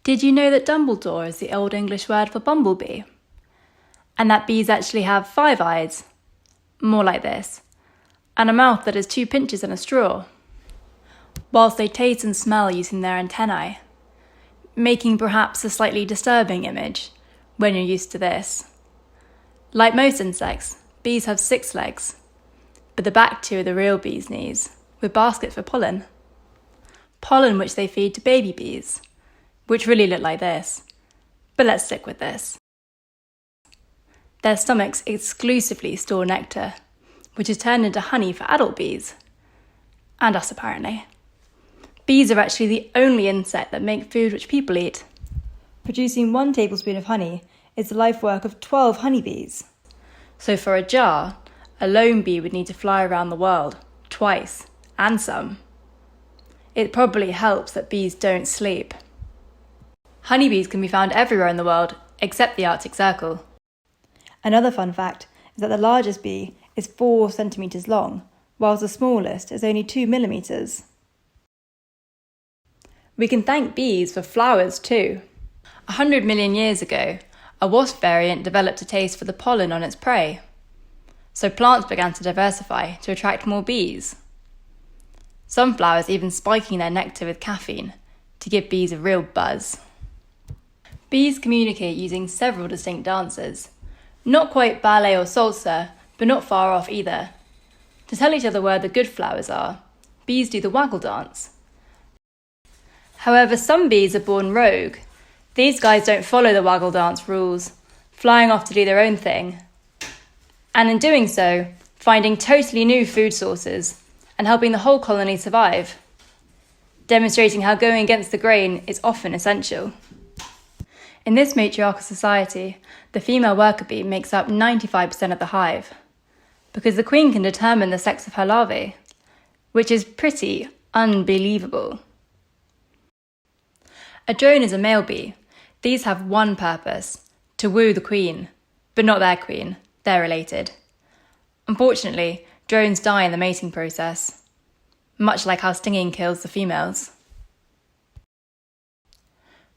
Did you know that Dumbledore is the Old English word for bumblebee? And that bees actually have 5 eyes, more like this, and a mouth that has 2 pinches and a straw, whilst they taste and smell using their antennae, making perhaps a slightly disturbing image when you're used to this. Like most insects, bees have 6 legs, but the back 2 are the real bee's knees, with baskets for pollen. Pollen which they feed to baby bees, which really look like this, but let's stick with this. Their stomachs exclusively store nectar, which is turned into honey for adult bees, and us apparently. Bees are actually the only insect that make food which people eat. Producing 1 tablespoon of honey is the life work of 12 honeybees. So for a jar, a lone bee would need to fly around the world, twice, and some. It probably helps that bees don't sleep. Honeybees can be found everywhere in the world, except the Arctic Circle. Another fun fact is that the largest bee is 4 centimetres long, whilst the smallest is only 2 millimetres. We can thank bees for flowers too. 100 million years ago, a wasp variant developed a taste for the pollen on its prey. So plants began to diversify to attract more bees. Some flowers even spiking their nectar with caffeine to give bees a real buzz. Bees communicate using several distinct dances. Not quite ballet or salsa, but not far off either. To tell each other where the good flowers are, bees do the waggle dance. However, some bees are born rogue. These guys don't follow the waggle dance rules, flying off to do their own thing. And in doing so, finding totally new food sources and helping the whole colony survive, demonstrating how going against the grain is often essential. In this matriarchal society, the female worker bee makes up 95% of the hive, because the queen can determine the sex of her larvae, which is pretty unbelievable. A drone is a male bee. These have one purpose, to woo the queen, but not their queen, they're related. Unfortunately, drones die in the mating process, much like how stinging kills the females.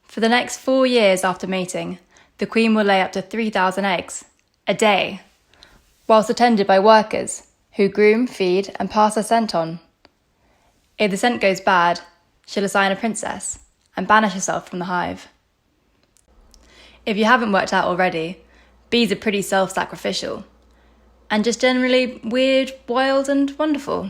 For the next 4 years after mating, the queen will lay up to 3,000 eggs a day, whilst attended by workers who groom, feed, and pass her scent on. If the scent goes bad, she'll assign a princess and banish herself from the hive. If you haven't worked out already, bees are pretty self-sacrificial, and just generally weird, wild, and wonderful.